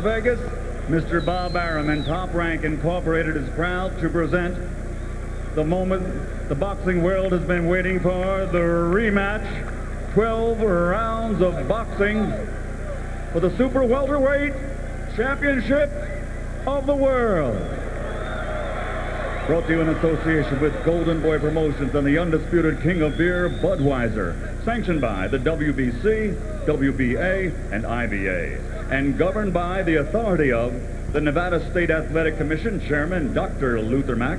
Vegas, Mr. Bob Arum and Top Rank Incorporated is proud to present the moment the boxing world has been waiting for, the rematch, 12 rounds of boxing for the Super Welterweight Championship of the World. Brought to you in association with Golden Boy Promotions and the undisputed king of beer, Budweiser. Sanctioned by the WBC, WBA, and IBA. And governed by the authority of the Nevada State Athletic Commission Chairman, Dr. Luther Mack,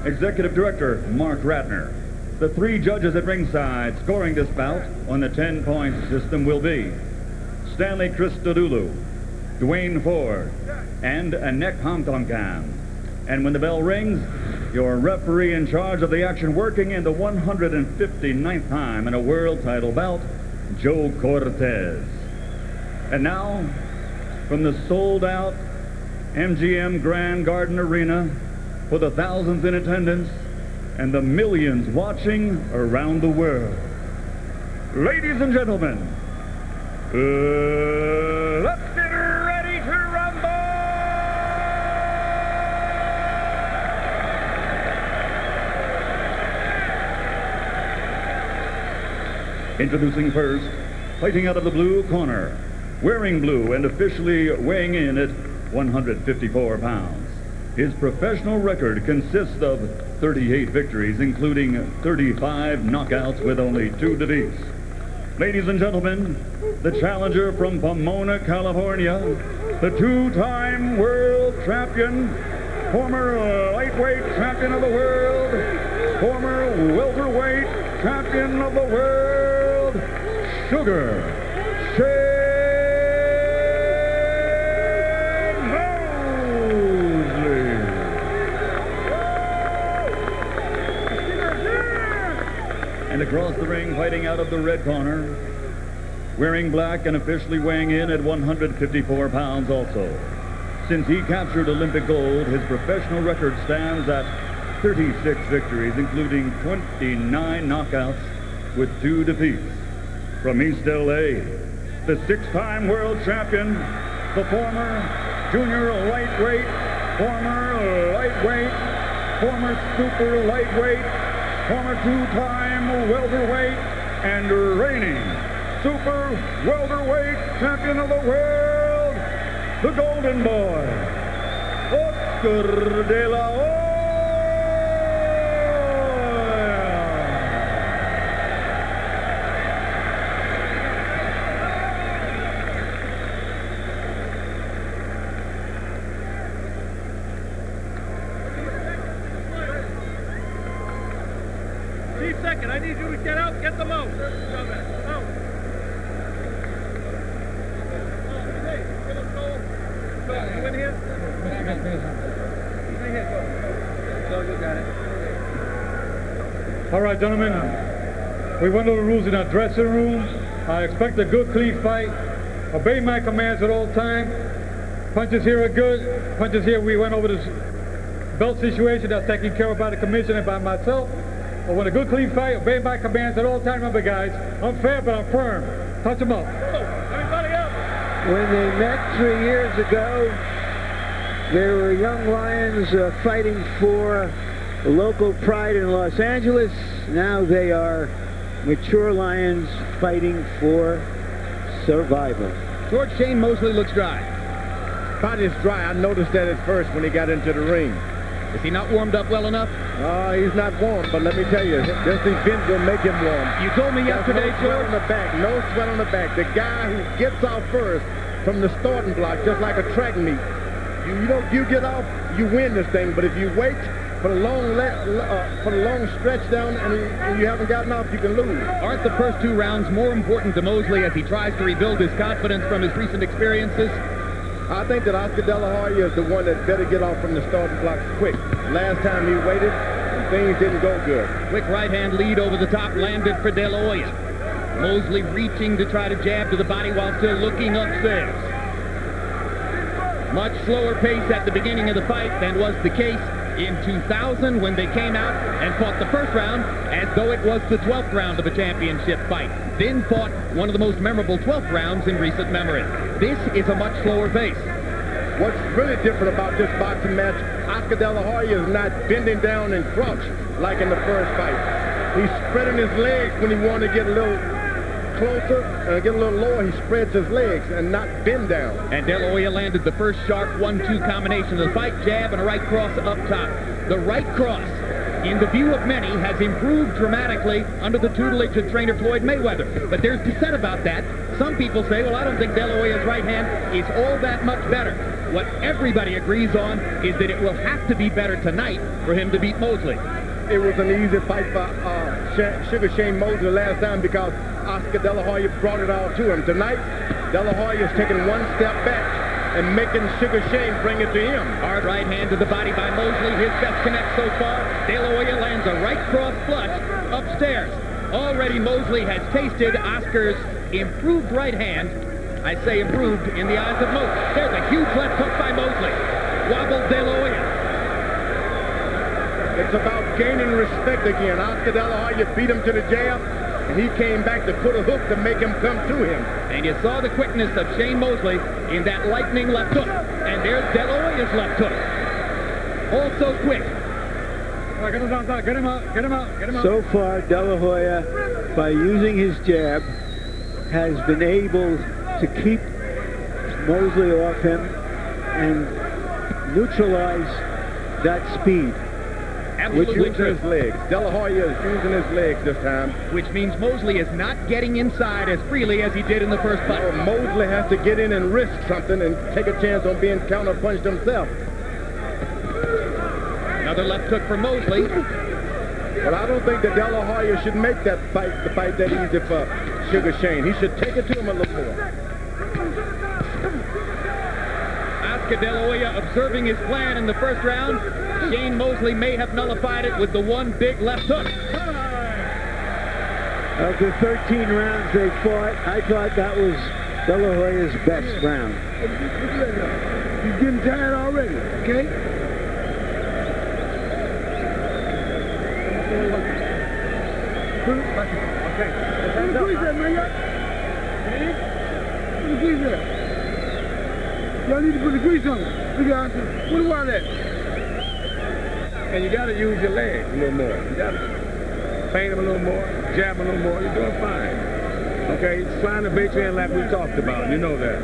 Executive Director, Mark Ratner. The three judges at ringside scoring this bout on the 10-point system will be Stanley Christodoulou, Dwayne Ford, and Anek Hamtongkam. And when the bell rings, your referee in charge of the action, working in the 159th time in a world title bout, Joe Cortez. And now, from the sold-out MGM Grand Garden Arena, for the thousands in attendance and the millions watching around the world, ladies and gentlemen, let's get ready to rumble! Introducing first, fighting out of the blue corner, wearing blue and officially weighing in at 154 pounds. His professional record consists of 38 victories, including 35 knockouts with only 2 defeats. Ladies and gentlemen, the challenger from Pomona, California, the two-time world champion, former lightweight champion of the world, former welterweight champion of the world, Sugar Shane Mosley. And across the ring, fighting out of the red corner, wearing black and officially weighing in at 154 pounds also. Since he captured Olympic gold, his professional record stands at 36 victories, including 29 knockouts with 2 defeats. From East L.A., the 6-time world champion, the former junior lightweight, former lightweight, former super lightweight, former 2-time welterweight, and reigning super welterweight champion of the world, the Golden Boy, Oscar de la Hoya. Chief second, I need you to get out, get them out. Out. You in here? So you got it. All right, gentlemen. We went over the rules in our dressing room. I expect a good, clean fight. Obey my commands at all time. Punches here are good. Punches here, we went over this belt situation that's taken care of by the commission and by myself. But when a good, clean fight, obey my commands at all time. Remember, guys, I'm fair, but I'm firm. Touch them up. Everybody up. When they met 3 years ago, there were young lions fighting for local pride in Los Angeles. Now they are mature lions fighting for survival. George Shane Mosley looks dry. Body's dry. I noticed that at first when he got into the ring. Is he not warmed up well enough? He's not warm, but let me tell you, this event will make him warm. You told me yesterday, no sweat on the back. No sweat on the back. The guy who gets off first from the starting block, just like a track meet. You get off, you win this thing. But if you wait for the long stretch down and you haven't gotten off, you can lose. Aren't the first 2 rounds more important to Mosley as he tries to rebuild his confidence from his recent experiences? I think that Oscar De La Hoya is the one that better get off from the starting blocks quick. Last time he waited, things didn't go good. Quick right-hand lead over the top landed for De La Hoya. Mosley reaching to try to jab to the body while still looking upstairs. Much slower pace at the beginning of the fight than was the case in 2000 when they came out and fought the first round as though it was the 12th round of a championship fight. Then fought one of the most memorable 12th rounds in recent memory. This is a much slower pace. What's really different about this boxing match, Oscar De La Hoya is not bending down and crouch like in the first fight. He's spreading his legs when he wants to get a little closer and get a little lower. He spreads his legs and not bend down. And De La Hoya landed the first sharp 1-2 combination of the fight, jab and a right cross up top. The right cross, in the view of many, has improved dramatically under the tutelage of trainer Floyd Mayweather. But there's dissent about that. Some people say, well, I don't think De La Hoya's right hand is all that much better. What everybody agrees on is that it will have to be better tonight for him to beat Mosley. It was an easy fight for Sugar Shane Mosley last time because Oscar De La Hoya brought it all to him. Tonight, De La Hoya is taking one step back and making Sugar Shane bring it to him. Hard right hand to the body by Mosley, his best connect so far. De La Hoya lands a right cross flush upstairs. Already Mosley has tasted Oscar's improved right hand. I say improved in the eyes of Mosley. There's a huge left hook by Mosley. Wobbled De La Hoya. It's about gaining respect again. Oscar De La Hoya beat him to the jab, and he came back to put a hook to make him come to him. And you saw the quickness of Shane Mosley in that lightning left hook. And there's De La Hoya's left hook. Also quick. All right, get him out, get him out, get him out, get him out. So far, De La Hoya, by using his jab, has been able to keep Mosley off him and neutralize that speed. Absolutely true. His legs. De La Hoya is using his legs this time. Which means Mosley is not getting inside as freely as he did in the first fight. Mosley has to get in and risk something and take a chance on being counter-punched himself. Another left hook for Mosley. But I don't think that De La Hoya should make that fight, the fight that easy for Sugar Shane. He should take it to him a little more. Oscar De La Hoya observing his plan in the first round. Shane Mosley may have nullified it with the one big left hook. Of the 13 rounds they fought, I thought that was De La Hoya's best round. He's getting tired already, okay? Y'all need to put the grease on it. Look at it. What about that? And you got to use your legs a little more. You got to feint him a little more, jab a little more. You're doing fine. Okay, flying the bait in like we talked about. You know that.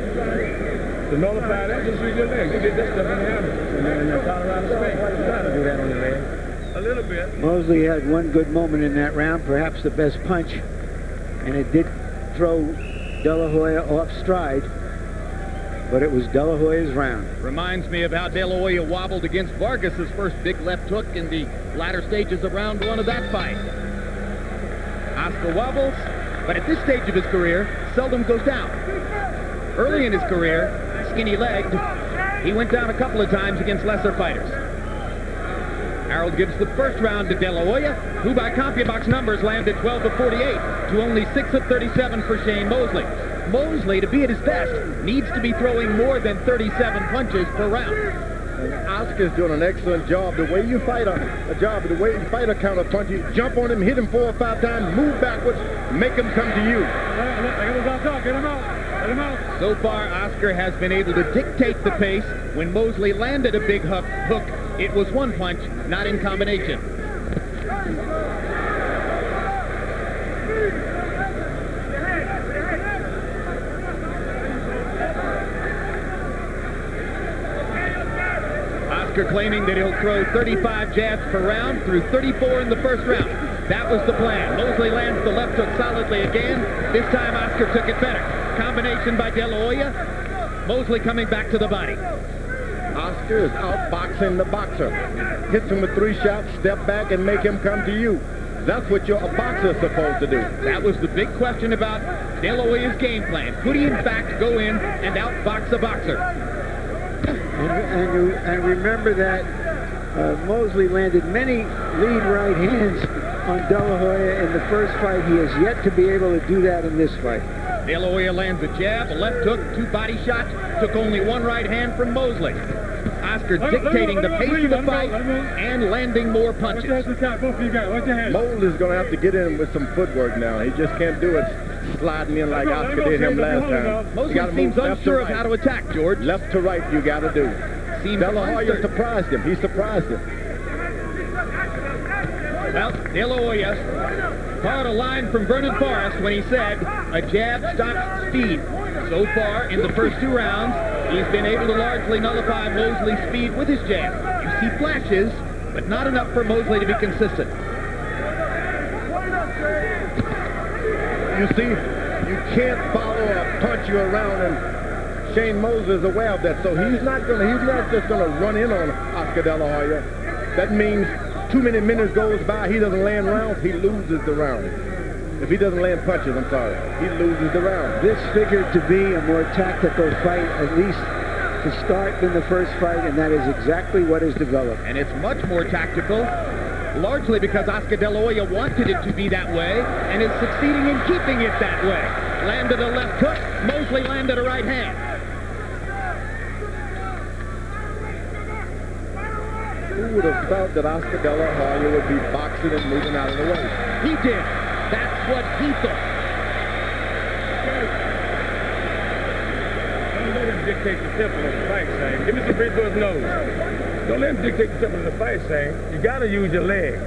To nullify that, just use your legs. You did that stuff in the hammer. And then Colorado Spain. You got to do that on your legs. A little bit. Mosley had one good moment in that round, perhaps the best punch, and it did throw De La Hoya off stride, but it was De La Hoya's round. Reminds me of how De La Hoya wobbled against Vargas's first big left hook in the latter stages of round one of that fight. Oscar wobbles, but at this stage of his career, seldom goes down. Early in his career, skinny-legged, he went down a couple of times against lesser fighters. Harold gives the first round to De La Hoya, who by CompuBox numbers landed 12 of 48 to only 6 of 37 for Shane Mosley. Mosley, to be at his best, needs to be throwing more than 37 punches per round. And Oscar's doing an excellent job. The way you fight the way you fight a counter punch, you jump on him, hit him 4 or 5 times, move backwards, make him come to you. Get him out, get him out. So far, Oscar has been able to dictate the pace. When Mosley landed a big hook, it was one punch, not in combination. Oscar claiming that he'll throw 35 jabs per round, through 34 in the first round. That was the plan. Mosley lands the left hook solidly again. This time Oscar took it better. Combination by De La Hoya. Mosley coming back to the body. Oscar is outboxing the boxer. Hits him with 3 shots, step back, and make him come to you. That's what a boxer is supposed to do. That was the big question about De La Hoya's game plan. Could he, in fact, go in and outbox a boxer? And remember that Mosley landed many lead right hands on De La Hoya in the first fight. He has yet to be able to do that in this fight. De La Hoya lands a jab, a left hook, 2 body shots, took only 1 right hand from Mosley. Oscar dictating the pace of the fight and landing more punches. Mosley's going to have to get in with some footwork now. He just can't do it sliding in like Oscar did him last time. Mosley seems unsure of how to attack, George. Left to right, you got to do. Seems De La Hoya surprised him. He surprised him. Well, De La Hoya caught a line from Vernon Forrest when he said, a jab stops speed. So far, in the first 2 rounds, he's been able to largely nullify Mosley's speed with his jab. You see flashes, but not enough for Mosley to be consistent. You see, you can't follow a puncher around, and Shane Mosley is aware of that. So he's not just gonna run in on Oscar De La Hoya. That means too many minutes goes by, he doesn't land rounds, he loses the round. If he doesn't land punches, I'm sorry, he loses the round. This figured to be a more tactical fight, at least to start, than the first fight, and that is exactly what has developed. And it's much more tactical, largely because Oscar De La Hoya wanted it to be that way and is succeeding in keeping it that way. Landed a left hook, Mosley landed a right hand. Who would have thought that Oscar De La Hoya would be boxing and moving out of the way? He did. That's what he thought. Don't let him dictate the tempo of the fight, Shane. Give me some breath for his nose. Don't let him dictate the tempo of the fight, Shane. You got to use your legs,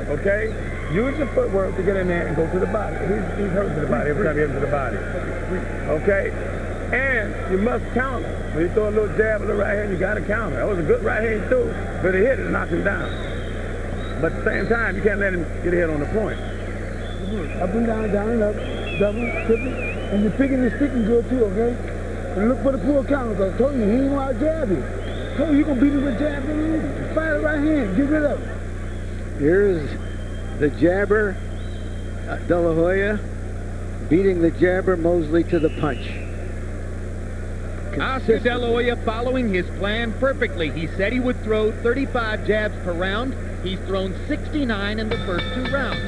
okay? Use your footwork to get in there and go to the body. He's hurt to the body every time he hits to the body, okay? And you must counter. When you throw a little jab with the right hand, you got to counter. That was a good right hand, too, but he hit it and knocked him down. But at the same time, you can't let him get a hit on the point. Up and down and up, double, triple, and you're picking and sticking good too, okay? And look for the pull counter, because I told you, he ain't want to jab you. I told you, you're going to beat him with jab and fire the right hand, get rid of it. Here's the jabber, De La Hoya, beating the jabber Mosley to the punch. Oscar De La Hoya following his plan perfectly. He said he would throw 35 jabs per round. He's thrown 69 in the first 2 rounds.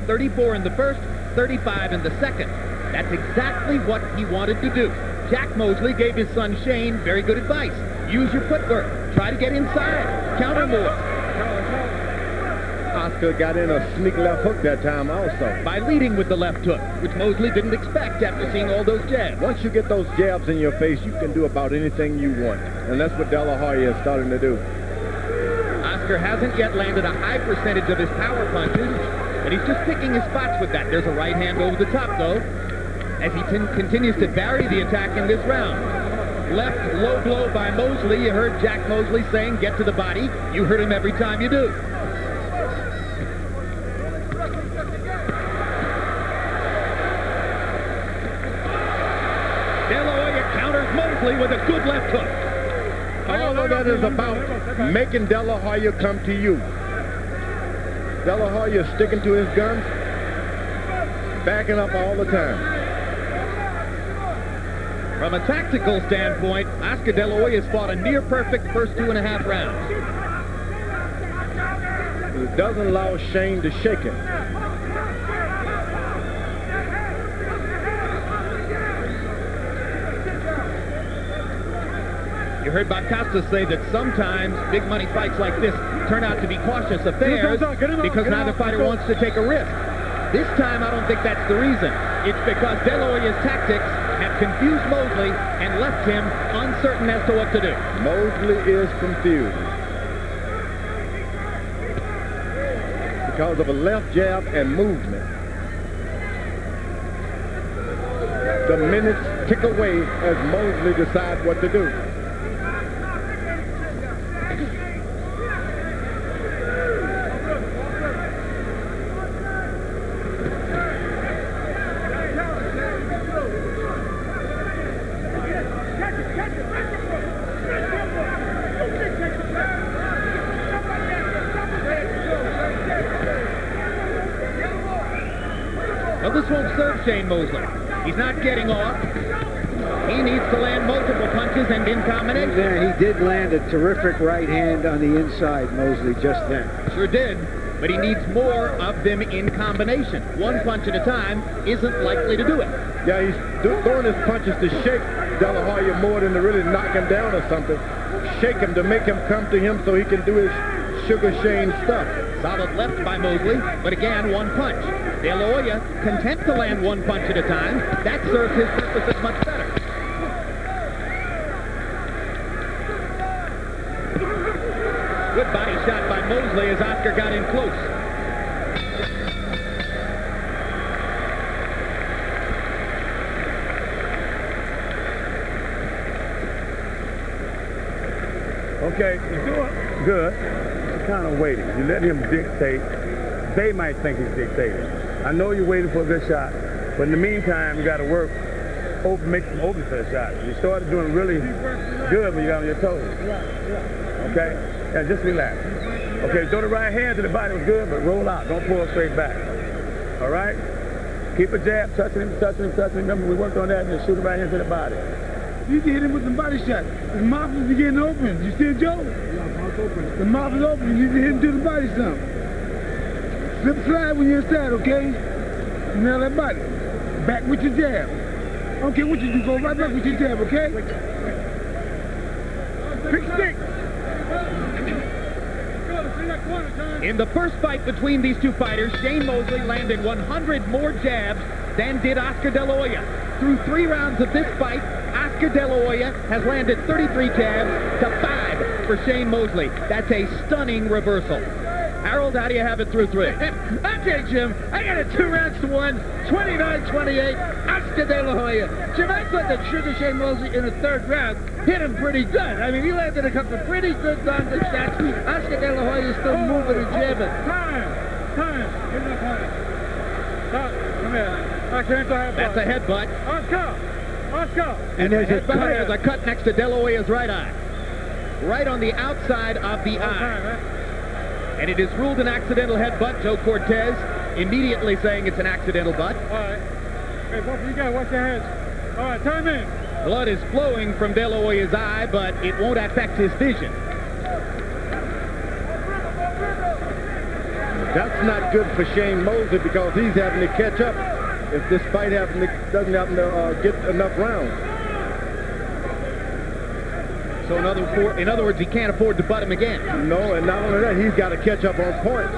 34 in the first, 35 in the second. That's exactly what he wanted to do. Jack Mosley gave his son Shane very good advice. Use your footwork. Try to get inside. Counter more. Oscar got in a sneak left hook that time also. By leading with the left hook, which Mosley didn't expect after seeing all those jabs. Once you get those jabs in your face, you can do about anything you want. And that's what De La Hoya is starting to do. Oscar hasn't yet landed a high percentage of his power punches, but he's just picking his spots with that. There's a right hand over the top, though, as he continues to vary the attack in this round. Left low blow by Mosley. You heard Jack Mosley saying, get to the body. You heard him every time you do. De La Hoya counters Mosley with a good left hook. All of that is about making De La Hoya come to you. De La Hoya is sticking to his guns, backing up all the time. From a tactical standpoint, Oscar De La Hoya has fought a near-perfect first 2.5 rounds. It doesn't allow Shane to shake him. You heard Bob Costa say that sometimes big money fights like this turn out to be cautious affairs because neither fighter wants to take a risk. This time, I don't think that's the reason. It's because De La Hoya's tactics have confused Mosley and left him uncertain as to what to do. Mosley is confused because of a left jab and movement. The minutes tick away as Mosley decides what to do. Well, this won't serve Shane Mosley. He's not getting off. He needs to land multiple punches and in combination. There, he did land a terrific right hand on the inside, Mosley, just then. Sure did, but he needs more of them in combination. One punch at a time isn't likely to do it. Yeah, he's throwing his punches to shake De La Hoya more than to really knock him down or something. Shake him to make him come to him so he can do his Sugar Shane stuff. Solid left by Mosley, but again, one punch. De La Hoya content to land one punch at a time. That serves his purposes much better. Good body shot by Mosley as Oscar got in close. Okay, you're doing good. You're kind of waiting. You let him dictate. They might think he's dictating. I know you're waiting for a good shot, but in the meantime, you got to work, make some open for the shot. You started doing really good when you got on your toes. Okay? Yeah, just relax. Okay, throw the right hand to the body was good, but roll out. Don't pull straight back. All right? Keep a jab, touching him, touching him, touching him. Remember, we worked on that and just shoot the right hand to the body. You can hit him with the body shot. His mouth is beginning to open. You still Joe? Yeah, the mouth is open. You need to hit him to the body some. Slip slide when you're inside, okay? Nail that body. Back with your jab. I don't care what you do, go right back with your jab, okay? Pick stick. In the first fight between these two fighters, Shane Mosley landed 100 more jabs than did Oscar De La Hoya. Through 3 rounds of this fight, Oscar De La Hoya has landed 33 jabs to 5 for Shane Mosley. That's a stunning reversal. Harold, how do you have it through 3? Okay, Jim, I got it 2 rounds to 1, 29-28, Oscar De La Hoya. Jim, I thought that Sugar Shane Mosley in the 3rd round hit him pretty good. I mean, he landed a couple of pretty good good shots. Oscar De La Hoya is still moving and jabbing. Time. Give me that time. Stop. Come here. I can't have That's a headbutt. Oscar. And there's a cut next to De La Hoya's right eye. Right on the outside of the eye. And it is ruled an accidental headbutt. Joe Cortez immediately saying it's an accidental butt. All right. Hey, what you got? Watch your heads. All right, time in. Blood is flowing from De La Hoya's eye, but it won't affect his vision. That's not good for Shane Mosley because he's having to catch up if this fight doesn't happen to get enough rounds. So in other words, he can't afford to butt him again. No, and not only that, he's got to catch up on points.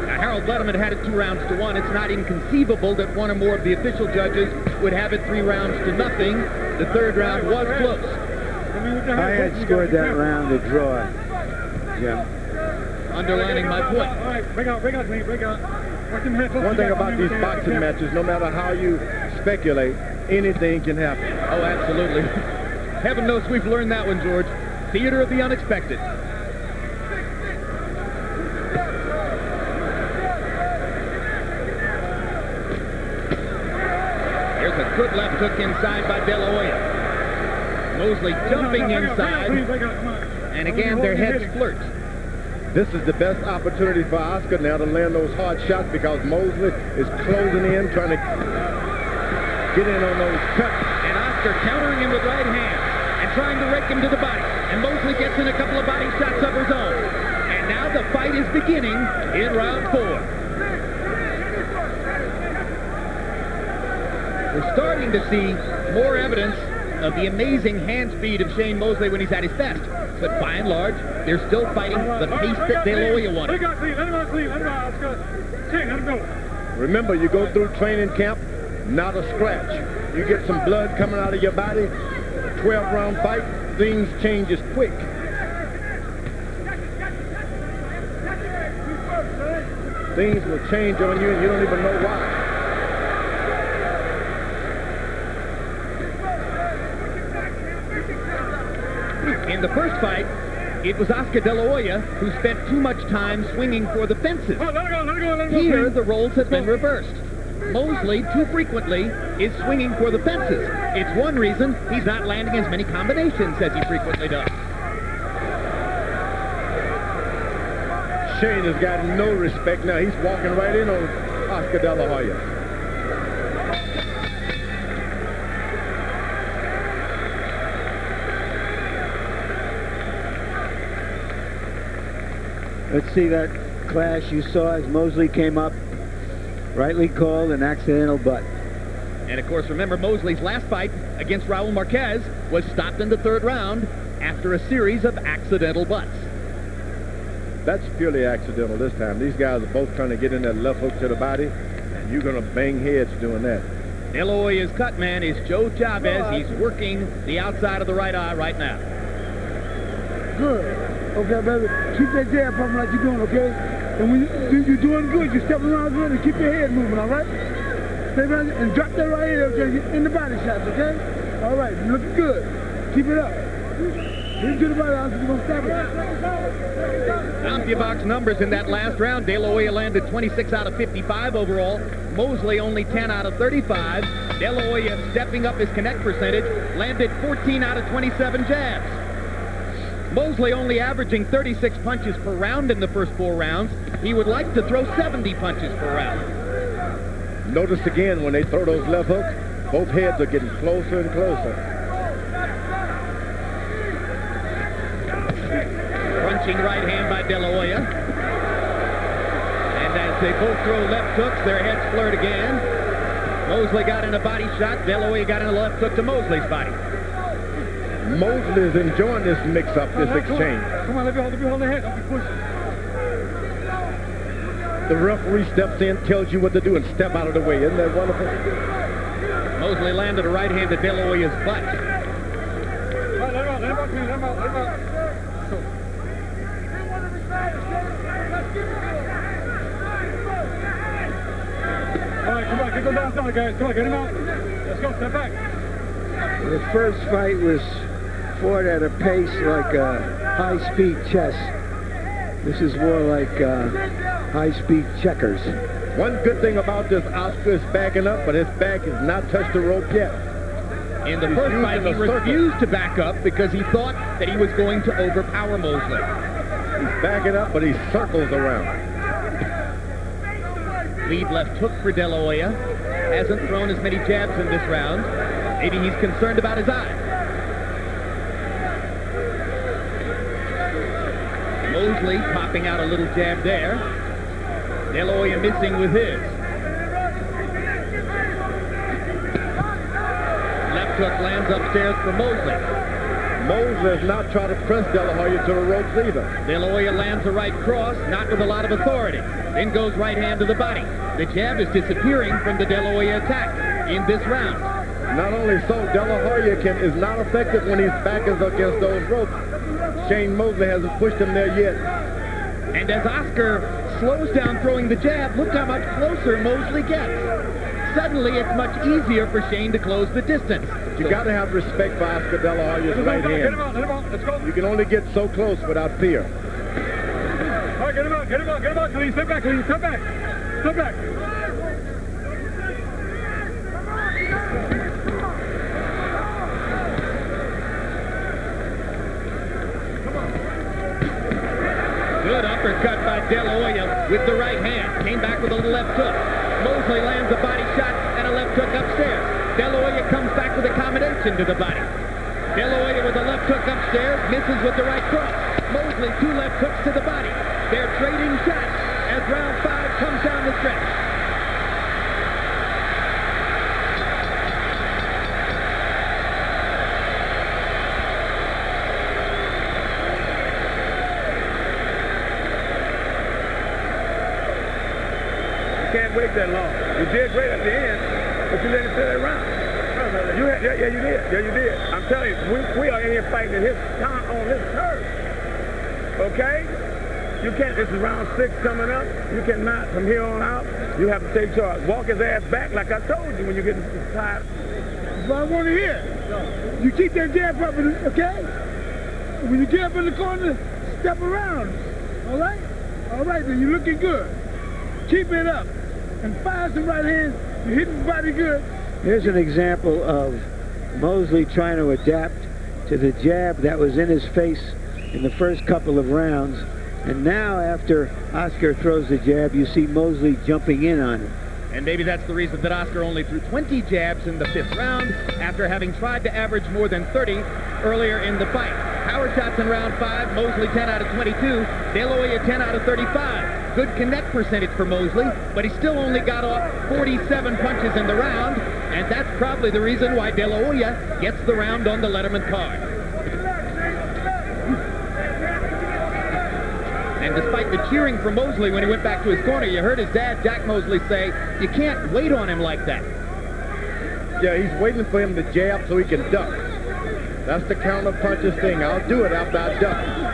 Now, Harold Letterman had it 2 rounds to 1. It's not inconceivable that one or more of the official judges would have it 3 rounds to nothing. The 3rd round was close. I had scored that round a draw, Jim. Underlining my point. All right, break out. One thing about these boxing matches, no matter how you speculate, anything can happen. Oh, absolutely. Heaven knows we've learned that one, George. Theater of the unexpected. Here's a good left hook inside by De La Hoya. Mosley jumping inside. And again, their heads flirt. This is the best opportunity for Oscar now to land those hard shots because Mosley is closing in, trying to get in on those cuts. And Oscar countering him with right hand and trying to rake him to the body. And Mosley gets in a couple of body shots of his own. And now the fight is beginning in round 4. We're starting to see more evidence of the amazing hand speed of Shane Mosley when he's at his best. But by and large, they're still fighting the pace that De La Hoya wanted. Remember, you go through training camp, not a scratch. You get some blood coming out of your body, 12-round fight, things changes quick. Things will change on you and you don't even know why. In the first fight, it was Oscar De La Hoya who spent too much time swinging for the fences. Here, the roles have been reversed. Mosley, too frequently, is swinging for the fences. It's one reason he's not landing as many combinations as he frequently does. Shane has got no respect now. He's walking right in on Oscar De La Hoya. Let's see that clash you saw as Mosley came up. Rightly called an accidental butt. And, of course, remember Mosley's last fight against Raul Marquez was stopped in the 3rd round after a series of accidental butts. That's purely accidental this time. These guys are both trying to get in that left hook to the body, and you're going to bang heads doing that. De La Hoya's cut man is Joe Chavez. He's working the outside of the right eye right now. Good. Okay, baby. Keep that jab pumping like you're doing, okay? And when you're doing good, you're stepping around good and keep your head moving, all right? Stay around and drop that right here, okay? In the body shots, okay? All right, you looking good. Keep it up. Hit to the body, I'm just going to stop it. CompuBox numbers in that last round. De La Hoya landed 26 out of 55 overall. Mosley only 10 out of 35. De La Hoya stepping up his connect percentage, landed 14 out of 27 jabs. Mosley only averaging 36 punches per round in the first 4 rounds. He would like to throw 70 punches per round. Notice again, when they throw those left hooks, both heads are getting closer and closer. Crunching right hand by De La Hoya. And as they both throw left hooks, their heads flirt again. Mosley got in a body shot. De La Hoya got in a left hook to Mosley's body. Mosley is enjoying this mix-up, this exchange. Come on, let me hold the head. Don't be pushing. The referee steps in, tells you what to do, and step out of the way. Isn't that wonderful? Mosley landed a right hand to De La Hoya's butt. All right, let him out, please. Let him out. All right, come on, get down, guys. Come on, get him out. Let's go, step back. The first fight was fought at a pace like high-speed chess. This is more like high-speed checkers. One good thing about this, Oscar is backing up, but his back has not touched the rope yet. In the first fight, he refused to back up because he thought that he was going to overpower Mosley. He's backing up, but he circles around. Lead left hook for De La Hoya. Hasn't thrown as many jabs in this round. Maybe he's concerned about his eye. Mosley popping out a little jab there. De La Hoya missing with his. Left hook lands upstairs for Mosley. Mosley has not tried to press De La Hoya to the ropes either. De La Hoya lands a right cross, not with a lot of authority. Then goes right hand to the body. The jab is disappearing from the De La Hoya attack in this round. Not only so, De La Hoya is not effective when his back is against those ropes. Shane Mosley hasn't pushed him there yet. And as Oscar slows down throwing the jab, look how much closer Mosley gets. Suddenly, it's much easier for Shane to close the distance. You got to have respect for Oscar De La Hoya's right hand. Get him out, let's go. You can only get so close without fear. All right, get him out, Clean, step back. Good uppercut by De La Hoya with the right hand. Came back with a little left hook. Mosley lands a body shot and a left hook upstairs. De La Hoya comes back with a combination to the body. De La Hoya with a left hook upstairs, misses with the right cross. Mosley 2 left hooks to the body. They're trading shots as round 5 comes down the stretch. Can't wait that long. You did great at the end, but you let it sit around. Yeah, you did. I'm telling you, we are in here fighting on his turf. Okay? You can't, this is round 6 coming up. You cannot, from here on out, you have to take charge. Walk his ass back like I told you when you get tired. That's what I want to hear. You keep that jab up, okay? When you get up in the corner, step around. All right? All right, then you're looking good. Keep it up. And fire some right hands. You hit his body good. Here's an example of Mosley trying to adapt to the jab that was in his face in the first couple of rounds. And now, after Oscar throws the jab, you see Mosley jumping in on it. And maybe that's the reason that Oscar only threw 20 jabs in the 5th round after having tried to average more than 30 earlier in the fight. Power shots in round 5, Mosley 10 out of 22, De La Hoya 10 out of 35. Good connect percentage for Mosley, but he still only got off 47 punches in the round, and that's probably the reason why De La Hoya gets the round on the Letterman card. And despite the cheering from Mosley when he went back to his corner, you heard his dad, Jack Mosley, say, you can't wait on him like that. Yeah, he's waiting for him to jab so he can duck. That's the counter puncher's thing. I'll do it after I duck.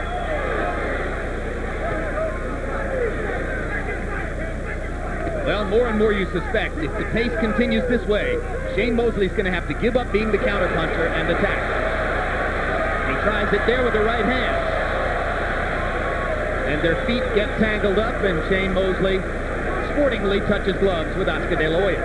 Well, more and more you suspect, if the pace continues this way, Shane Mosley's going to have to give up being the counterpuncher and attack. He tries it there with the right hand. And their feet get tangled up, and Shane Mosley sportingly touches gloves with Oscar De La Hoya.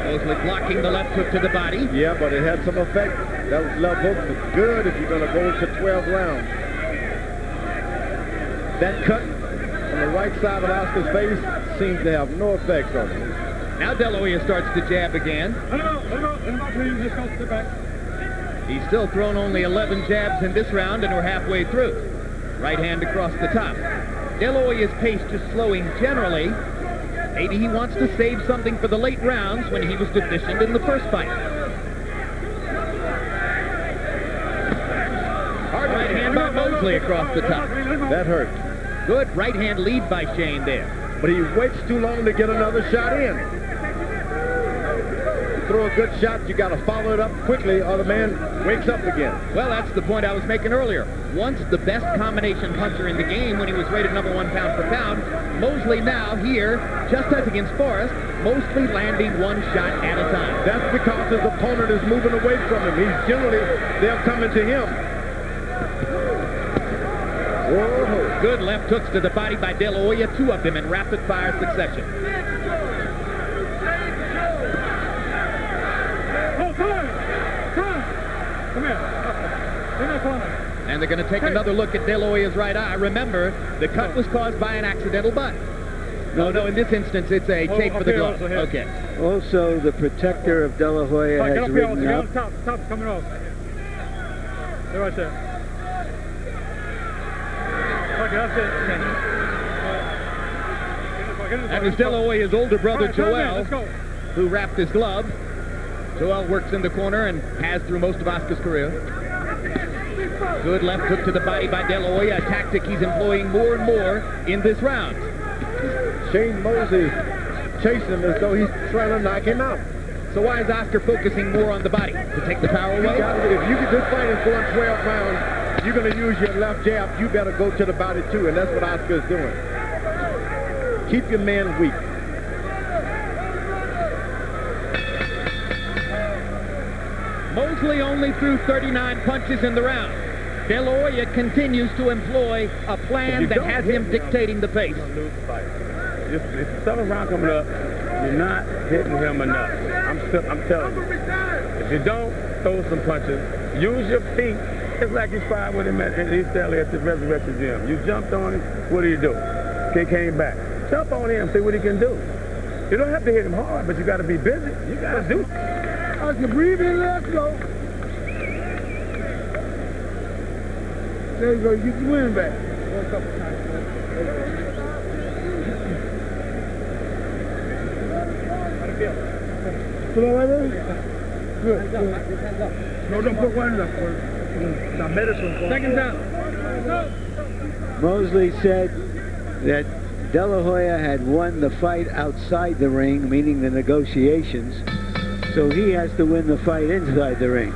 Mosley blocking the left hook to the body. Yeah, but it had some effect. That left hook was good if you're going to go to 12 rounds. That cut on the right side of Oscar's face seems to have no effect on him. Now De La Hoya starts to jab again. He's still thrown only 11 jabs in this round, and we're halfway through. Right hand across the top. De La Hoya's pace just slowing generally. Maybe he wants to save something for the late rounds when he was deficient in the first fight. Hard right hand by Mosley across the top. That hurt. Good right hand lead by Shane there. But he waits too long to get another shot in. You throw a good shot, you got to follow it up quickly, or the man wakes up again. Well, that's the point I was making earlier. Once the best combination puncher in the game when he was rated number 1 pound for pound, Mosley now here, just as against Forrest, mostly landing one shot at a time. That's because his opponent is moving away from him. They're coming to him. Whoa. Good left hooks to the body by De La Hoya, 2 of them in rapid-fire succession. Come here. In the corner. And they're going to take another look at De La Hoya's right eye. Remember, the cut was caused by an accidental butt. No, in this instance, it's a tape for the glove. Okay. Also, the protector of De La Hoya has ridden up. Top's coming off. There, right there. Okay, that's it. That was De La Hoya's older brother, Joel, Let's go. who wrapped his glove. Joel works in the corner and has through most of Oscar's career. Good left hook to the body by De La Hoya, a tactic he's employing more and more in this round. Shane Mosley chasing him as though he's trying to knock him out. So why is Oscar focusing more on the body? To take the power away? If you get this fight is going 12 rounds, you're going to use your left jab. You better go to the body too, and that's what Oscar's doing. Keep your man weak. Mosley only threw 39 punches in the round. De La Hoya continues to employ a plan that has him dictating the pace. You're going to lose the fight. If the 7th round coming up, you're not hitting him enough. I'm telling you. If you don't throw some punches, use your feet. It's like you sparred with him at East LA at the Resurrection Gym. You jumped on him, what do you do? He came back. Jump on him, see what he can do. You don't have to hit him hard, but you got to be busy. You got to do. I can breathe in, let's go. There you go, you get the wind back. Still all right, baby? Good. No, don't put one enough for it. Now, medicine for it. Second down. Mosley said that De La Hoya had won the fight outside the ring, meaning the negotiations, so he has to win the fight inside the ring.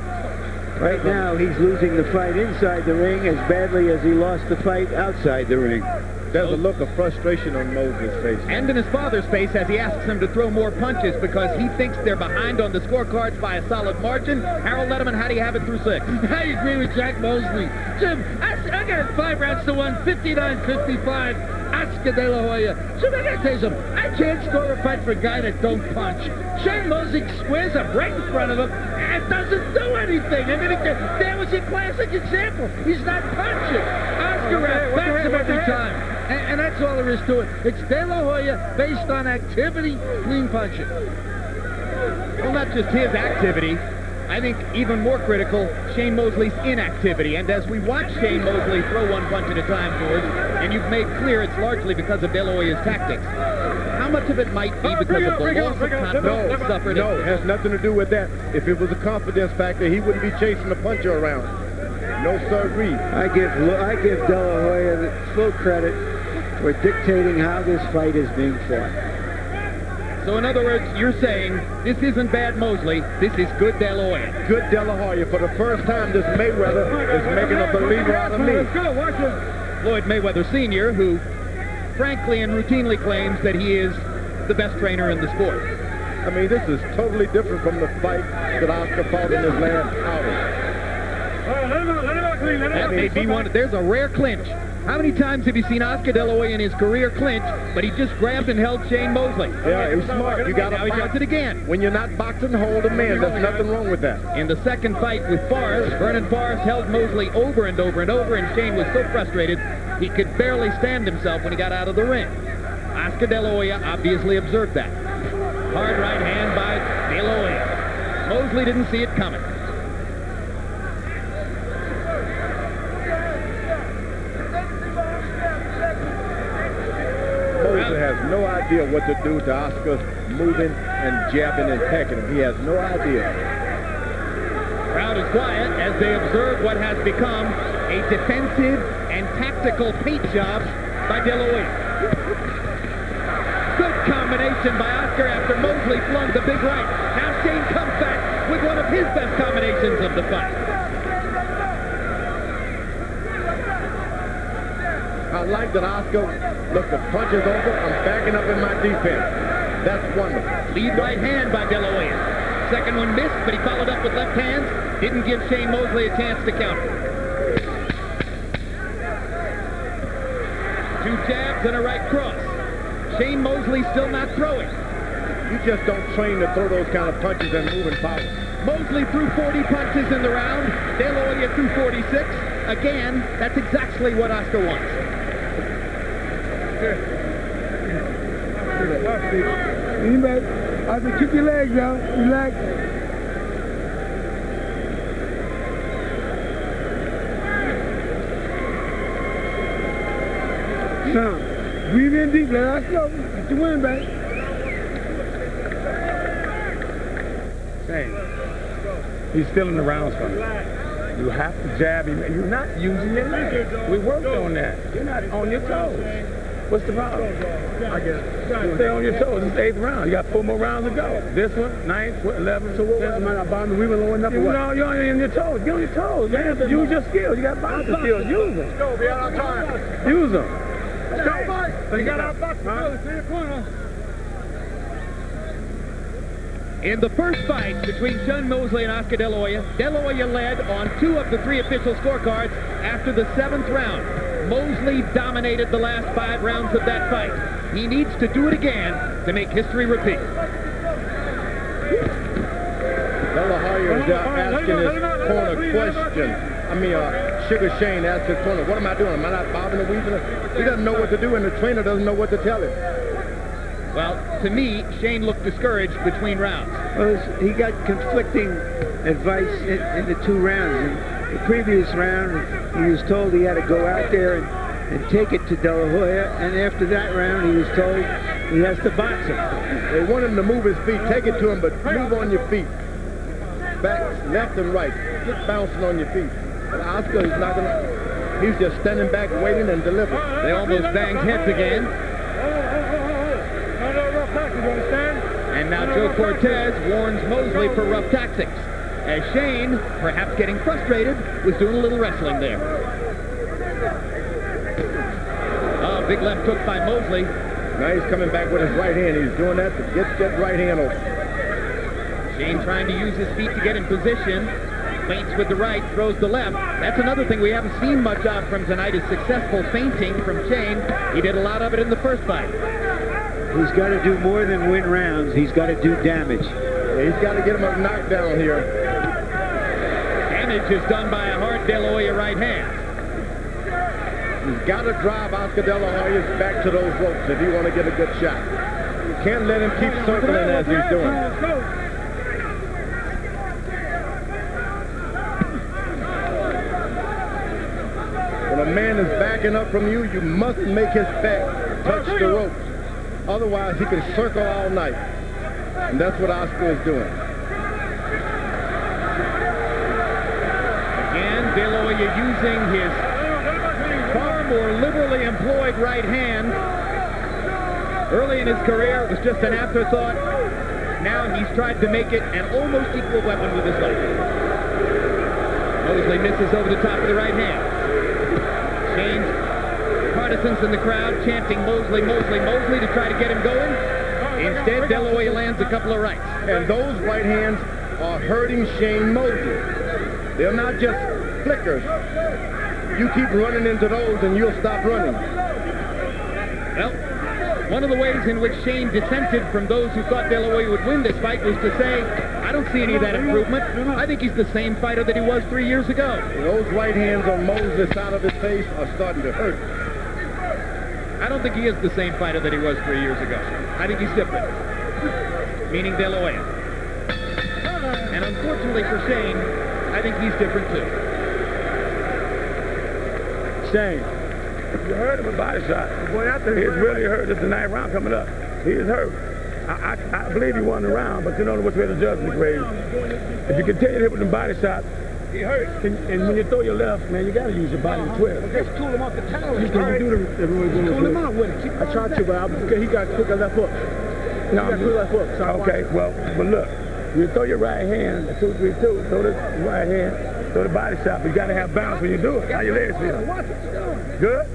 Right now, he's losing the fight inside the ring as badly as he lost the fight outside the ring. There's a look of frustration on Mosley's face. And in his father's face as he asks him to throw more punches because he thinks they're behind on the scorecards by a solid margin. Harold Letterman, how do you have it through 6? I agree with Jack Mosley. Jim, I got it 5 rounds to 1, 59-55. Oscar De La Hoya. So I gotta tell you something. I can't score a fight for a guy that don't punch. Shane Mosley squares up right in front of him and doesn't do anything. I mean, that was a classic example. He's not punching. Oscar backs him every time. And that's all there is to it. It's De La Hoya based on activity, clean punching. Well, not just his activity. I think even more critical, Shane Mosley's inactivity. And as we watch Shane Mosley throw one punch at a time, George, and you've made clear it's largely because of De La Hoya's tactics, how much of it might be because of the loss of confidence he suffered? No, it has nothing to do with that. If it was a confidence factor, he wouldn't be chasing the puncher around. No sirree. I give De La Hoya the full credit for dictating how this fight is being fought. So in other words, you're saying this isn't bad Mosley, this is good De La Hoya. Good De La Hoya. For the first time, this Mayweather is making a believer out of me. Floyd Mayweather Sr., who frankly and routinely claims that he is the best trainer in the sport. I mean, this is totally different from the fight that Oscar fought in his last outing. That may be one. There's a rare clinch. How many times have you seen Oscar De La Hoya in his career clinch, but he just grabbed and held Shane Mosley? Yeah, he's smart. You got to now he does it again. When you're not boxing, hold a man. There's nothing wrong with that. In the second fight with Forrest, Vernon Forrest held Mosley over and over and over, and Shane was so frustrated he could barely stand himself when he got out of the ring. Oscar De La Hoya obviously observed that. Hard right hand by De La Hoya. Mosley didn't see it coming. Mosley has no idea what to do to Oscar moving and jabbing and pecking him. He has no idea. Crowd is quiet as they observe what has become a defensive and tactical paint job by De La Hoya. Good combination by Oscar after Mosley flung the big right. Now Shane comes back with one of his best combinations of the fight. I like that Oscar, look, the punch is over. I'm backing up in my defense. That's wonderful. Lead right hand by De La Hoya. Second one missed, but he followed up with left hands. Didn't give Shane Mosley a chance to counter. Two jabs and a right cross. Shane Mosley still not throwing. You just don't train to throw those kind of punches and move in power. Mosley threw 40 punches in the round. De La Hoya threw 46. Again, that's exactly what Oscar wants. Anybody? I said, kick your legs out. Relax. Now, breathe in deep. Let us go. Get your wind back. Hey, he's still in the rounds for me. You have to jab him. You're not using your legs. We worked on that. You're not on your toes. What's the problem? I guess. Stay on your toes. It's the 8th round. You got 4 more rounds to go. This one, 9th, 11th. So what? Am I not bombing? We were low enough. No, you're on your toes. Get on your toes, man. Use your skills. You got boxing skills. Use them. Go, be out on time. Use them. Let's go, Mike. You got our boxing skills. See the corner. In the first fight between Shane Mosley and Oscar De La Hoya led on 2 of the 3 official scorecards after the 7th round. Mosley dominated the last 5 rounds of that fight. He needs to do it again to make history repeat. De La Hoya is asking his corner question. Sugar Shane asked his corner, what am I doing? Am I not bobbing and weaving? He doesn't know what to do, and the trainer doesn't know what to tell him. Well, to me, Shane looked discouraged between rounds. Well, he got conflicting advice in the 2 rounds. In the previous round, he was told he had to go out there and take it to De La Hoya, and after that round, he was told he has to box him. They want him to move his feet, take it to him, but move on your feet. Back, left and right, just bouncing on your feet. But Oscar is not gonna, he's just standing back, waiting and delivering. They almost banged heads again. And now Joe Cortez warns Mosley for rough tactics, as Shane, perhaps getting frustrated, was doing a little wrestling there. Oh, big left hook by Mosley. Now he's coming back with his right hand. He's doing that to get that right hand open. Shane trying to use his feet to get in position. Feints with the right, throws the left. That's another thing we haven't seen much of from tonight is successful feinting from Shane. He did a lot of it in the first fight. He's got to do more than win rounds. He's got to do damage. Yeah, he's got to get him a knockdown here. Damage is done by a hard De La Hoya right hand. He's got to drive Oscar De La Hoya back to those ropes if you want to get a good shot. You can't let him keep circling as he's doing. man is backing up from you, you must make his back touch the ropes. Otherwise, he can circle all night. And that's what Oscar is doing. Again, De La Hoya using his far more liberally employed right hand. Early in his career, it was just an afterthought. Now he's tried to make it an almost equal weapon with his left. Mosley misses over the top of the right hand. Shane's partisans in the crowd chanting Mosley, Mosley, Mosley to try to get him going. Instead, De La Hoya lands a couple of rights. And those right hands are hurting Shane Mosley. They're not just flickers. You keep running into those and you'll stop running. Well, one of the ways in which Shane dissented from those who thought De La Hoya would win this fight was to say, I don't see any of that improvement. I think he's the same fighter that he was 3 years ago. Those right hands on Mosley's side of his face are starting to hurt. I don't think he is the same fighter that he was 3 years ago. I think he's different, meaning De La Hoya. And unfortunately for Shane, I think he's different too. Shane, you heard of a body shot. The boy out there, he's really hurt. It's the 9th round coming up. He is hurt. I believe he won the round, but you don't know which way the judgment grade. If you continue to hit with the body shot, he hurt. And when you throw your left, man, you got to use your body to twist. Just cool him off the tower. You can do the Cool him out with it. I tried to, but he got quicker left hook. No, he got quicker left hook. So okay, well, but look, you throw your right hand, 2-3-2, throw the right hand, throw the body shot, but you got to have balance when you do it. How your legs feel? Good?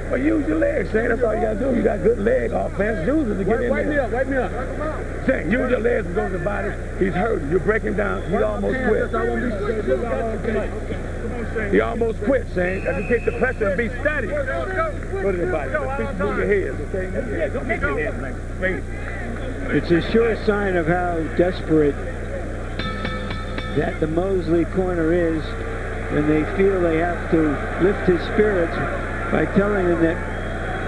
Well, use your legs, Shane. That's all you got to do. You got good leg offense. Use it to get in there. Wipe me up. Shane, use your legs to go to the body. He's hurting. You break him down. He almost quit. He almost quit, Shane. If you take the pressure and be steady, go to the body. Just move your head, okay? Yeah, don't make your head, man. It's a sure sign of how desperate that the Mosley corner is when they feel they have to lift his spirits by telling him that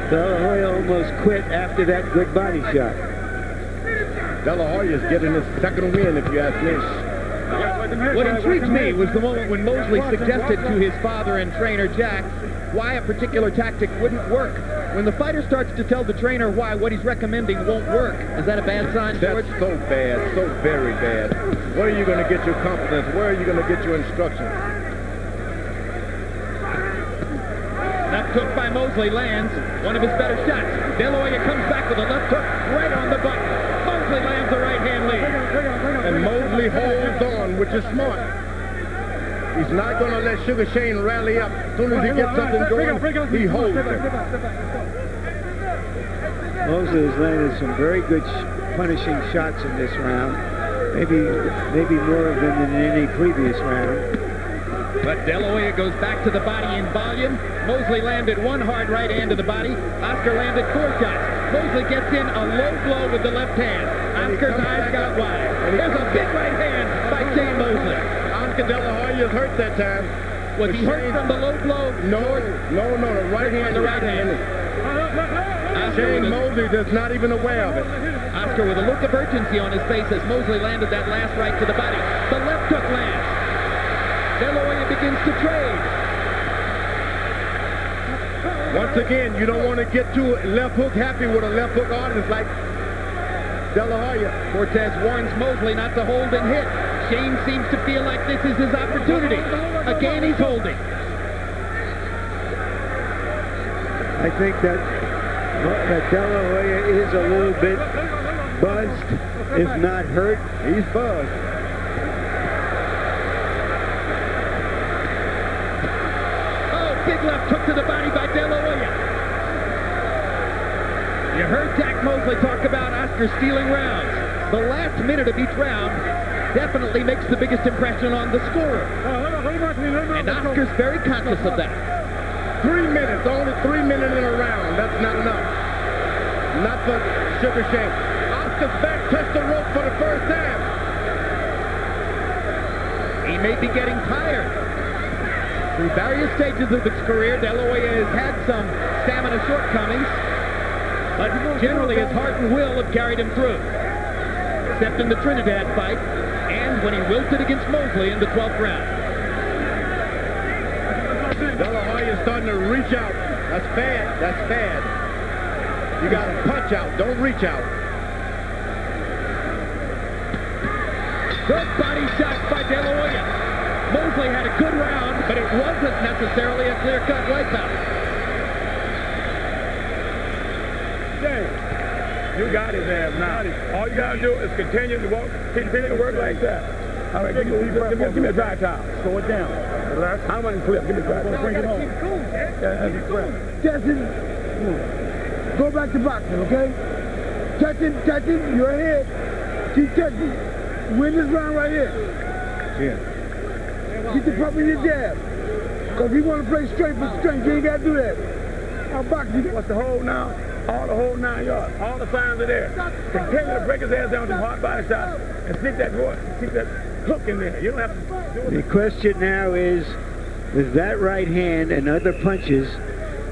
De La Hoya almost quit after that good body shot. De La Hoya is getting his second win, if you ask me. What intrigued me was the moment when Mosley suggested to his father and trainer Jack why a particular tactic wouldn't work. When the fighter starts to tell the trainer why what he's recommending won't work, is that a bad sign, George? That's so bad, so very bad. Where are you going to get your confidence? Where are you going to get your instructions? Left hook by Mosley lands one of his better shots. De La Hoya comes back with a left hook right on the button. Mosley lands the right hand lead. And Mosley holds on, which is smart. He's not going to let Sugar Shane rally up. As soon as he gets something going, he holds it. Mosley has landed some very good punishing shots in this round. Maybe more of them than in any previous round. But De La Hoya goes back to the body in volume. Mosley landed one hard right hand to the body. Oscar landed 4 shots. Mosley gets in a low blow with the left hand. Oscar's eyes got wide. There's a big right hand by Shane Mosley. Oscar De La Hoya is hurt that time. Was he hurt from the low blow? No, the right hand. The right hand. Shane Mosley is not even aware of it. Oscar with a look of urgency on his face as Mosley landed that last right to the body. The left hook lands. De La Hoya begins to trade. Once again, you don't want to get too left hook happy with a left hook artist like De La Hoya. Cortez warns Mosley not to hold and hit. Shane seems to feel like this is his opportunity. Again, he's holding. I think that De La Hoya is a little bit buzzed, if not hurt. He's buzzed. Big left hook to the body by De La Hoya. You heard Jack Mosley talk about Oscar stealing rounds. The last minute of each round definitely makes the biggest impression on the scorer. And Oscar's very conscious of that. 3 minutes, only 3 minutes in a round. That's not enough. Not for Sugar Shane. Oscar's back touched the rope for the first time. He may be getting tired. Through various stages of his career, De La Hoya has had some stamina shortcomings, but generally his heart and will have carried him through. Except in the Trinidad fight, and when he wilted against Mosley in the 12th round. De La Hoya's starting to reach out. That's bad. That's bad. You got to punch out. Don't reach out. Good body shot by De La Hoya. Mosley had a good round, but it wasn't necessarily a clear-cut wipeout. You got his ass now. All you got to do is continue to walk, continue to work like that. All right, give me a dry towel. Slow it down. Relax. I don't want to clip. Give me a dry towel. Bring it home. Jackson, go back to boxing, okay? Jackson, you're ahead. Keep touching. Win this round right here. Yeah. Get the pump in your jab. Because you want to play straight for strength. You ain't got to do that. I'll box you. What's the hold now? All the whole 9 yards. All the signs are there. Continue to break his ass down with some hard body shots and sneak that hook in there. You don't have to do it. The question now is, with that right hand and other punches,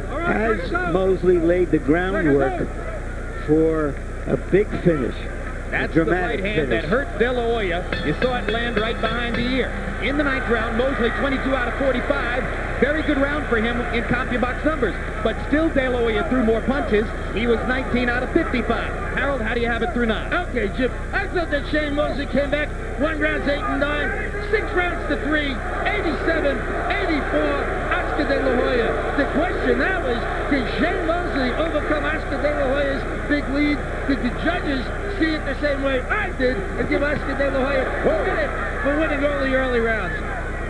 has Mosley laid the groundwork for a big finish? That's the right hand that hurt De La Hoya. You saw it land right behind the ear. In the 9th round, Mosley 22 out of 45. Very good round for him in CompuBox numbers. But still, De La Hoya threw more punches. He was 19 out of 55. Harold, how do you have it through 9? Okay, Jim. I thought that Shane Mosley came back 1 rounds 8 and 9, 6 rounds to 3, 87, 84. Oscar De La Hoya. The question now is, did Shane Mosley overcome Oscar De La Hoya's big lead? Did the judges see it the same way I did and give Oscar De La Hoya credit for winning all the early rounds?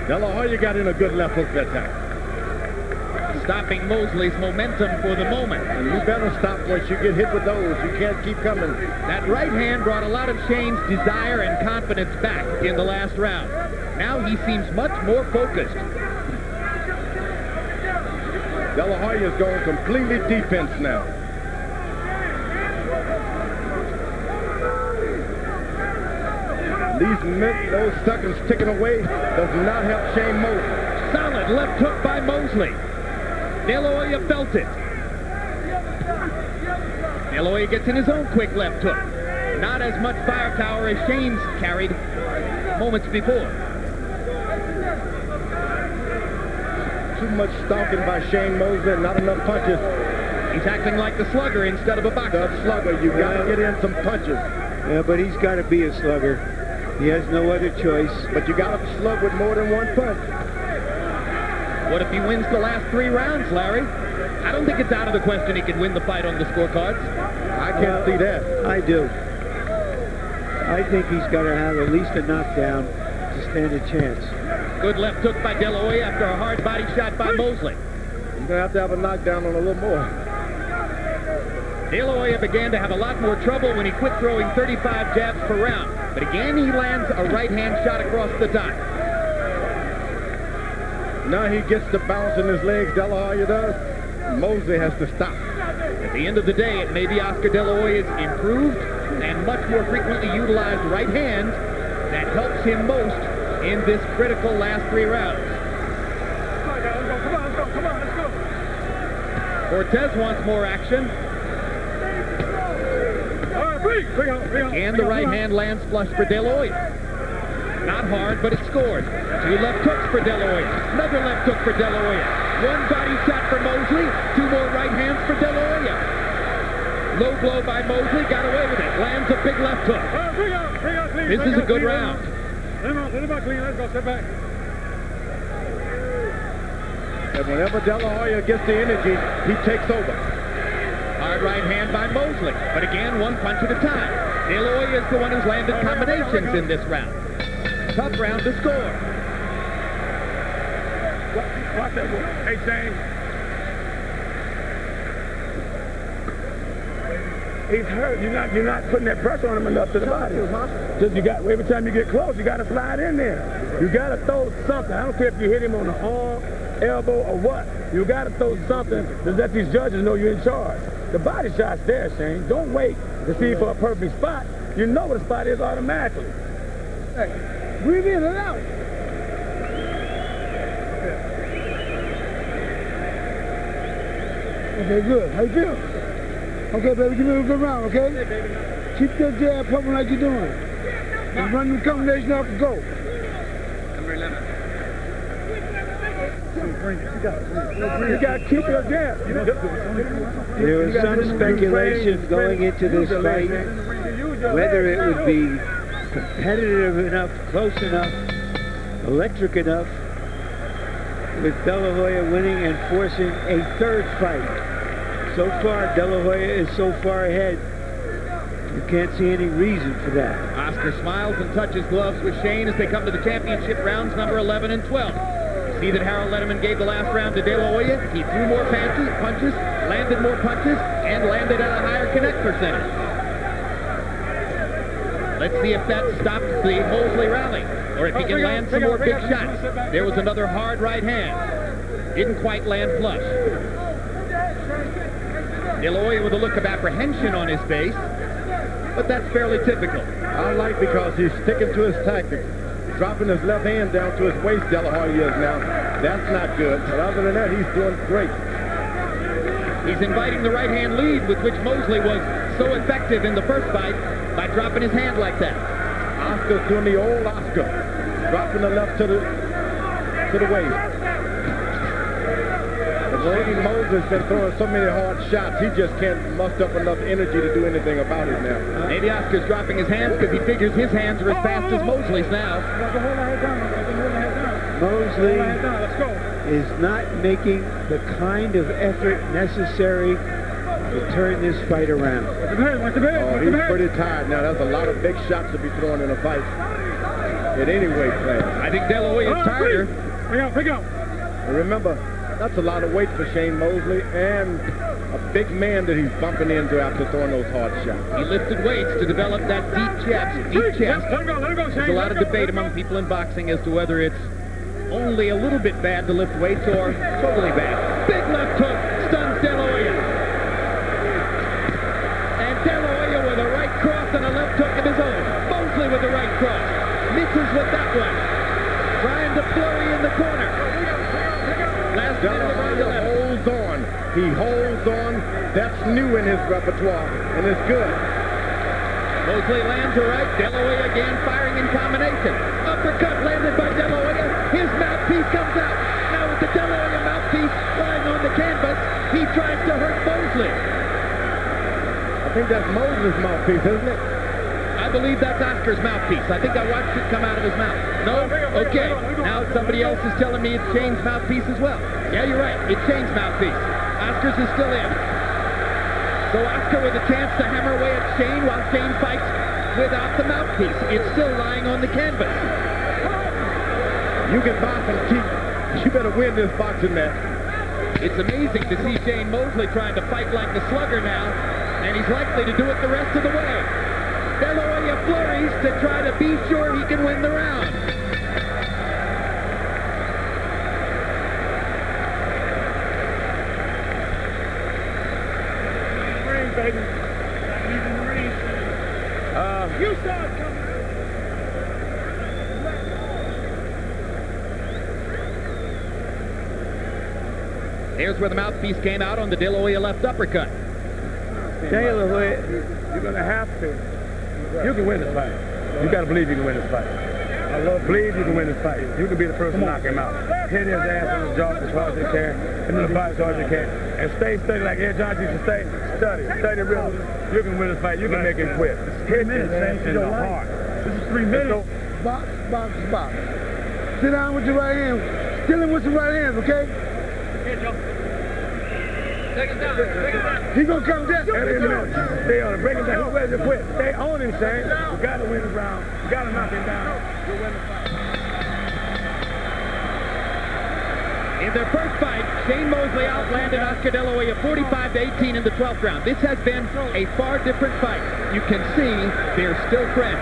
De La Hoya got in a good left hook that time. Stopping Mosley's momentum for the moment. And you better stop once you get hit with those. You can't keep coming. That right hand brought a lot of Shane's desire and confidence back in the last round. Now he seems much more focused. De La Hoya's going completely defense now. Those seconds ticking away does not help Shane Mosley. Solid left hook by Mosley. De La Hoya felt it. De La Hoya gets in his own quick left hook. Not as much firepower as Shane's carried moments before. Too much stalking by Shane Mosley and not enough punches. He's acting like the slugger instead of a boxer. The slugger, you got to get in some punches. Yeah, but he's got to be a slugger. He has no other choice. But you got to slug with more than one punch. What if he wins the last 3 rounds, Larry? I don't think it's out of the question he can win the fight on the scorecards. I can't see that. I do. I think he's got to have at least a knockdown to stand a chance. Good left hook by De La Hoya after a hard body shot by Mosley. You're going to have a knockdown on a little more. De La Hoya began to have a lot more trouble when he quit throwing 35 jabs per round. But again, he lands a right-hand shot across the top. Now he gets the bounce in his legs, De La Hoya does. Mosley has to stop. At the end of the day, it may be Oscar De La Hoya's improved and much more frequently utilized right hand that helps him most in this critical last 3 rounds. Come on, let's go. Cortez wants more action. And the right hand lands flush for De La Hoya. Not hard, but it scores. 2 left hooks for De La Hoya. Another left hook for De La Hoya. 1 body shot for Mosley. 2 more right hands for De La Hoya. Low blow by Mosley. Got away with it. Lands a big left hook. This is a good round. Let him out clean. Let's go. Step back. And whenever De La Hoya gets the energy, he takes over. Hard right hand by Mosley. But again, 1 punch at a time. De La Hoya is the one who's landed combinations in this round. Tough round to score. Watch that one. Hey, Shane. He's hurt. You're not putting that pressure on him enough to the body. Just every time you get close, you got to slide in there. You got to throw something. I don't care if you hit him on the arm, elbow, or what. You got to throw something to let these judges know you're in charge. The body shot's there, Shane. Don't wait to see for a perfect spot. You know what the spot is automatically. Hey, breathe in and out. Okay, good. How you feel? Okay, baby, give me a good round, okay? Keep that jab pumping like you're doing. And run the combination off and go. Number 11. You got to keep your jab. There was some speculation going into this fight whether it would be competitive enough, close enough, electric enough, with De La Hoya winning and forcing a third fight. So far, De La Hoya is so far ahead, you can't see any reason for that. Oscar smiles and touches gloves with Shane as they come to the championship rounds number 11 and 12. See that Harold Letterman gave the last round to De La Hoya. He threw more punches, landed more punches, and landed at a higher connect percentage. Let's see if that stops the Mosley rally, or if he can land some more big shots. There was another hard right hand. Didn't quite land flush. De La Hoya with a look of apprehension on his face, but that's fairly typical. I like because he's sticking to his tactics. Dropping his left hand down to his waist, De La Hoya is now. That's not good. But other than that, he's doing great. He's inviting the right hand lead with which Mosley was so effective in the first fight by dropping his hand like that. Oscar's doing the old Oscar. Dropping the left to the waist. Shane Mosley's been throwing so many hard shots, he just can't muster up enough energy to do anything about it now. Maybe Oscar's dropping his hands because he figures his hands are as fast as Mosley's now. Mosley is not making the kind of effort necessary to turn this fight around. Oh, he's pretty tired now. That's a lot of big shots to be thrown in a fight at any weight class. I think De La Hoya is tireder. Pick up. And remember, that's a lot of weight for Shane Mosley and a big man that he's bumping into after throwing those hard shots. He lifted weights to develop that deep chest. Let it go, There's a lot of debate among people in boxing as to whether it's only a little bit bad to lift weights or totally bad. Big left hook stuns De La Hoya. And De La Hoya with a right cross and a left hook of his own. Mosley with the right cross. Misses with that one. Trying to flurry in the corner. Last De La Hoya holds on. He holds on. That's new in his repertoire, and it's good. Mosley lands a right. De La Hoya again firing in combination. Uppercut landed by De La Hoya. His mouthpiece comes out. Now with the De La Hoya mouthpiece lying on the canvas, he tries to hurt Mosley. I think that's Mosley's mouthpiece, isn't it? I believe that's Oscar's mouthpiece. I think I watched it come out of his mouth. No? Okay. Now somebody else is telling me it's Shane's mouthpiece as well. Yeah, you're right. It's Shane's mouthpiece. Oscar's is still in. So Oscar with a chance to hammer away at Shane while Shane fights without the mouthpiece. It's still lying on the canvas. You can box and keep. You better win this boxing match. It's amazing to see Shane Mosley trying to fight like the slugger now, and he's likely to do it the rest of the way. De La Hoya flurries to try to be sure he can win the round. Ring, baby. Leaving the ring. You saw it coming. There's where the mouthpiece came out on the De La Hoya left uppercut. De La Hoya, You're going to have to. You can win this fight. You got to believe you can win this fight. Believe you can win this fight. You can be the person to knock him out. Hit his ass on the jaw as hard as you can, and then the body as hard as you can. And stay steady like Ed Johnson used to stay. Study real. You can win this fight. You can make him quit. Hit his ass in the heart. This is 3 minutes. Box, box, box. Sit down with your right hand. Kill him with your right hand, okay? Take it down. He gonna come down. Stay on him. Break him down. He's ready to quit. Stay on him, Shane. You got to win the round. You got to knock him down. You'll win the fight. In their first fight, Shane Mosley outlanded Oscar De La Hoya 45-18 in the 12th round. This has been a far different fight. You can see they're still friends.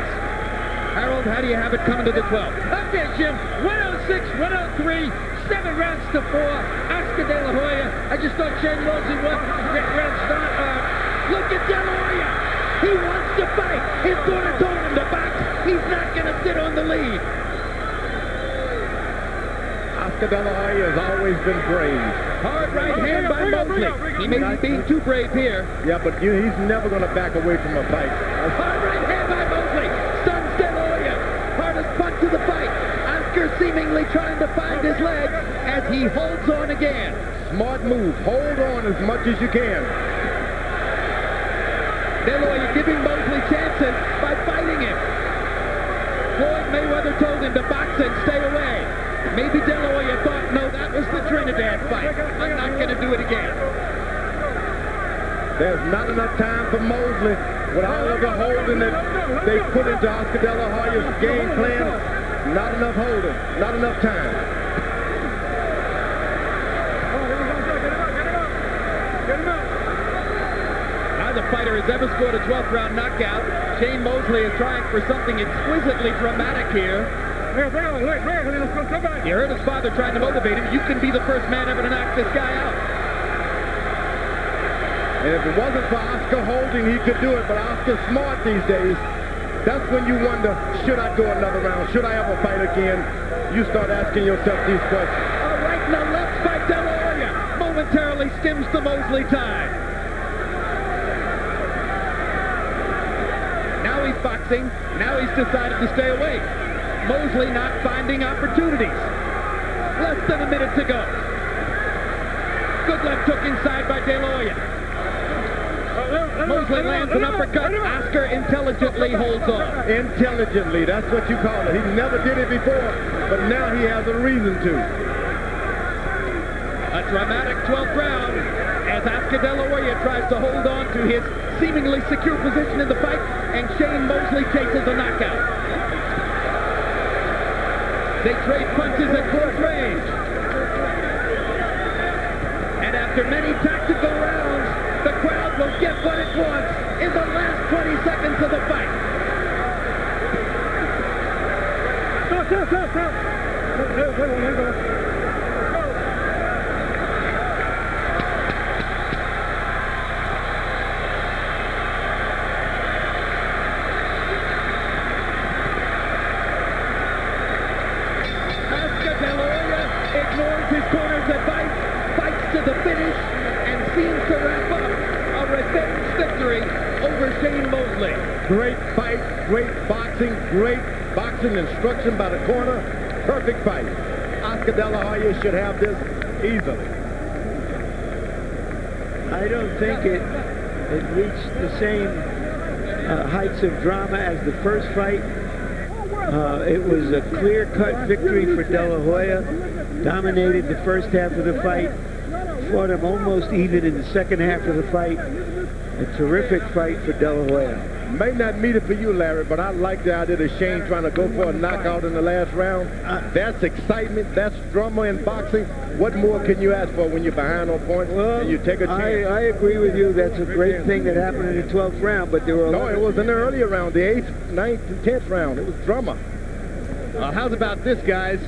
Harold, how do you have it coming to the 12th? Okay, Jim. 106, 103, 7 rounds to 4. Oscar De La Hoya. I just thought Shane Mosley won. Round start. Look at De La Hoya. He wants to fight. His daughter told him to box. He's not going to sit on the lead. Oscar De La Hoya has always been brave. Hard right hand by Mosley. He may be being too brave here. Yeah, but he's never going to back away from a fight. Hard right hand by Mosley. Stuns De La Hoya. Hardest punch of the fight. Oscar seemingly trying to find his leg as he holds on again. Smart move. Hold on as much as you can. De La Hoya giving Mosley chances by fighting him. Floyd Mayweather told him to box and stay away. Maybe De La Hoya thought, no, that was the Trinidad fight. I'm not going to do it again. There's not enough time for Mosley with all of the holding that they put into Oscar De La Hoya's game plan. Not enough holding. Not enough time. Neither fighter has ever scored a 12th round knockout. Shane Mosley is trying for something exquisitely dramatic here. You heard his father trying to motivate him. You can be the first man ever to knock this guy out. And if it wasn't for Oscar holding, he could do it. But Oscar's smart these days. That's when you wonder, should I go another round? Should I ever fight again? You start asking yourself these questions. A right and a left by De La Hoya momentarily skims the Mosley tide. Now he's boxing. Now he's decided to stay away. Mosley not finding opportunities. Less than a minute to go. Good left hook inside by De La Hoya. Mosley lands an uppercut. Oscar intelligently holds on. Intelligently, that's what you call it. He never did it before, but now he has a reason to. A dramatic 12th round as Oscar De La Hoya tries to hold on to his seemingly secure position in the fight, and Shane Mosley chases a knockout. They trade punches at close range. And after many tactical rounds, the crowd will get what it wants in the last 20 seconds of the fight. Oscar De La Hoya ignores his corner's advice, fights to the finish, and seems to wrap up a revenge victory over Shane Mosley. Great fight, great boxing instruction by the corner. Perfect fight. Oscar De La Hoya should have this easily. I don't think it reached the same heights of drama as the first fight. It was a clear-cut victory for De La Hoya. Dominated the first half of the fight. Fought him almost even in the second half of the fight. A terrific fight for De La Hoya. May not meet it for you, Larry, but I like the idea of Shane trying to go for a knockout in the last round. That's excitement. That's drama in boxing. What more can you ask for when you're behind on points and you take a chance? I agree with you. That's a great thing that happened in the 12th round, but there were No, it was in the earlier round, the 8th, 9th, and 10th round. It was drama. How's about this, guys?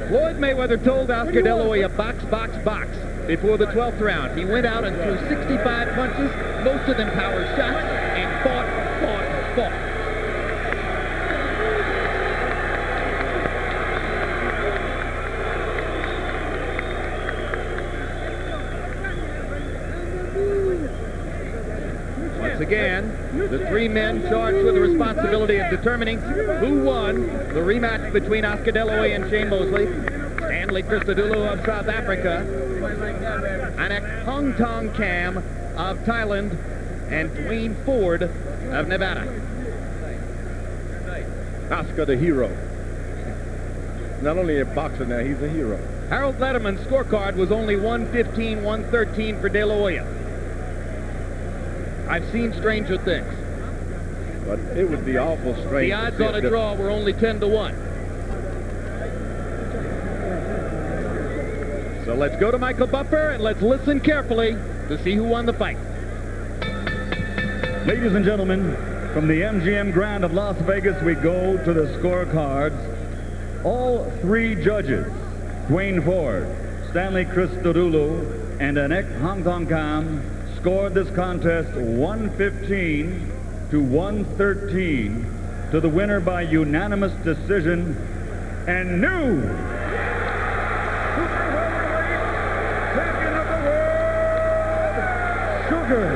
Floyd Mayweather told Oscar De La Hoya, box, box, box, before the 12th round. He went out and threw 65 punches, most of them power shots, and fought. Once again, the three men charged with the responsibility of determining who won the rematch between Oscar De La Hoya and Shane Mosley. Stanley Christodoulou of South Africa, Anak Hung Tong Kam of Thailand, and Dwayne Ford of Nevada. Oscar the hero. Not only a boxer now, he's a hero. Harold Letterman's scorecard was only 115-113 for De La Hoya. I've seen stranger things. But it would be awful strange. The odds on a draw were only 10-1. So let's go to Michael Buffer and let's listen carefully to see who won the fight. Ladies and gentlemen, from the MGM Grand of Las Vegas, we go to the scorecards. All three judges, Dwayne Ford, Stanley Christodoulou, and Anek Hong Tong Kam, scored this contest 115-113 to the winner by unanimous decision and new champion of the world, Sugar